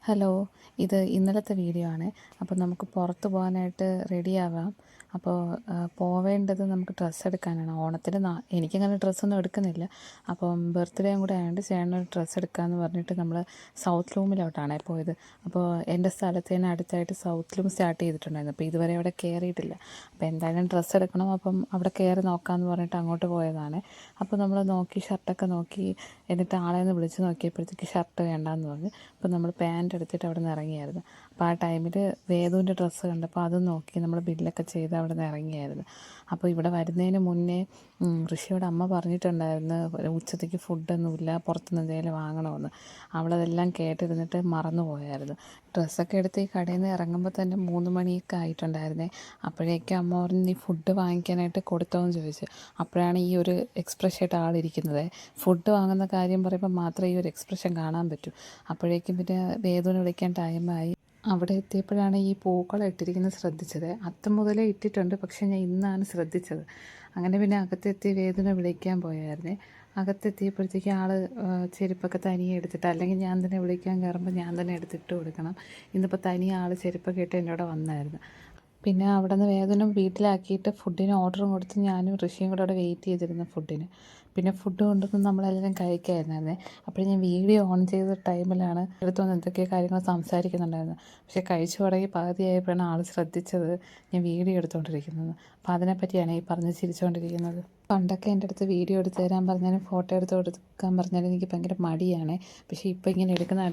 Hello, ഇത് ഇന്നലത്തെ video ആണ്. അപ്പോൾ നമുക്ക് പുറത്ത് പോകാനായിട്ട് റെഡിയാവാം. അപ്പോൾ പോവേണ്ടത് നമുക്ക് ഡ്രസ്സ് എടുക്കാനാണ്. ഓണത്തിന് എനിക്കങ്ങനെ ഡ്രസ്സൊന്നും എടുക്കുന്നില്ല. അപ്പം ബർത്ത്ഡേയും കൂടെ ആയതുകൊണ്ട് ചേട്ടനൊരു ഡ്രസ്സ് എടുക്കാമെന്ന് പറഞ്ഞിട്ട് നമ്മൾ സൗത്ത് ലൂമിലോട്ടാണ് പോയത്. അപ്പോൾ എൻ്റെ സ്ഥലത്ത് തന്നെ അടുത്തായിട്ട് സൗത്ത് ലൂം സ്റ്റാർട്ട് ചെയ്തിട്ടുണ്ടായിരുന്നു. അപ്പോൾ ഇതുവരെ അവിടെ കയറിയിട്ടില്ല. അപ്പോൾ എന്തായാലും ഡ്രസ്സ് എടുക്കണം. അപ്പം അവിടെ കയറി നോക്കാമെന്ന് പറഞ്ഞിട്ട് അങ്ങോട്ട് പോയതാണ്. അപ്പോൾ നമ്മൾ നോക്കി, ഷർട്ടൊക്കെ നോക്കി, എന്നിട്ട് ആളെ ഒന്ന് വിളിച്ച് നോക്കിയപ്പോഴത്തേക്ക് ഷർട്ട് വേണ്ടാന്ന് പറഞ്ഞു. അപ്പോൾ നമ്മൾ പാൻറ്റ് എടുത്തിട്ട് അവിടെ നിന്ന് ഇറങ്ങിയായിരുന്നു. അപ്പോൾ ആ ടൈമിൽ വേദുവിൻ്റെ ഡ്രസ്സ് കണ്ടപ്പോൾ അതും നോക്കി നമ്മൾ ബില്ലൊക്കെ ചെയ്ത് അവിടെ നിന്ന് ഇറങ്ങിയായിരുന്നു. അപ്പോൾ ഇവിടെ വരുന്നതിന് മുന്നേ ഋഷിയോട് അമ്മ പറഞ്ഞിട്ടുണ്ടായിരുന്നു ഉച്ചത്തേക്ക് ഫുഡൊന്നുമില്ല, പുറത്തുനിന്ന് എന്തെങ്കിലും വാങ്ങണമെന്ന്. അവളതെല്ലാം കേട്ടിരുന്നിട്ട് മറന്നു പോയായിരുന്നു. ഡ്രസ്സൊക്കെ എടുത്ത് ഈ കടയിൽ നിന്ന് ഇറങ്ങുമ്പോൾ തന്നെ 3 മണിയൊക്കെ ആയിട്ടുണ്ടായിരുന്നേ. അപ്പോഴേക്കും അമ്മ പറഞ്ഞു നീ ഫുഡ് വാങ്ങിക്കാനായിട്ട് കൊടുത്തോന്ന് ചോദിച്ചു. അപ്പോഴാണ് ഈ ഒരു എക്സ്പ്രഷനായിട്ട് ആളിരിക്കുന്നത്. ഫുഡ് വാങ്ങുന്ന കാര്യം പറയുമ്പോൾ മാത്രമേ ഈ ഒരു എക്സ്പ്രഷൻ കാണാൻ പറ്റൂ. അപ്പോഴേക്കും പിന്നെ വേദുവിനെ വിളിക്കാൻ ടൈമായി. അവിടെ എത്തിയപ്പോഴാണ് ഈ പൂക്കളം ഇട്ടിരിക്കുന്നത് ശ്രദ്ധിച്ചത്. അത്തം മുതലേ ഇട്ടിട്ടുണ്ട്, പക്ഷേ ഞാൻ ഇന്നാണ് ശ്രദ്ധിച്ചത്. അങ്ങനെ പിന്നെ അകത്തെത്തി വേദുവിനെ വിളിക്കാൻ പോയായിരുന്നേ. അകത്തെത്തിയപ്പോഴത്തേക്ക് ആൾ ചെരുപ്പൊക്കെ തനിയെ എടുത്തിട്ട്, അല്ലെങ്കിൽ ഞാൻ തന്നെ വിളിക്കാൻ കയറുമ്പോൾ ഞാൻ തന്നെ എടുത്തിട്ട് കൊടുക്കണം. ഇന്നിപ്പോൾ തനിയെ ആൾ ചെരുപ്പൊക്കെ ഇട്ട് എൻ്റെ കൂടെ വന്നായിരുന്നു. പിന്നെ അവിടെ നിന്ന് വേദന വീട്ടിലാക്കിയിട്ട് ഫുഡിന് ഓർഡറും കൊടുത്ത് ഞാനും ഋഷിയും കൂടെ അവിടെ വെയിറ്റ് ചെയ്തിരുന്നു ഫുഡിന്. പിന്നെ ഫുഡ് കൊണ്ടുവന്ന് നമ്മളെല്ലാവരും കഴിക്കായിരുന്നേ. അപ്പോൾ ഞാൻ വീഡിയോ ഓൺ ചെയ്ത ടൈമിലാണ് എടുത്തുവന്ന് എന്തൊക്കെയോ കാര്യങ്ങൾ സംസാരിക്കുന്നുണ്ടായിരുന്നു. പക്ഷേ കഴിച്ചു തുടങ്ങി പകുതിയായപ്പോഴാണ് ആൾ ശ്രദ്ധിച്ചത് ഞാൻ വീഡിയോ എടുത്തുകൊണ്ടിരിക്കുന്നത്. അപ്പോൾ അതിനെപ്പറ്റിയാണ് ഈ പറഞ്ഞ് ചിരിച്ചുകൊണ്ടിരിക്കുന്നത്. പണ്ടൊക്കെ എൻ്റെ അടുത്ത് വീഡിയോ എടുത്ത് തരാൻ പറഞ്ഞാലും ഫോട്ടോ എടുത്ത് കൊടുക്കാൻ പറഞ്ഞാലും എനിക്ക് ഭയങ്കര മടിയാണ്. പക്ഷേ ഇപ്പോൾ ഇങ്ങനെ എടുക്കുന്ന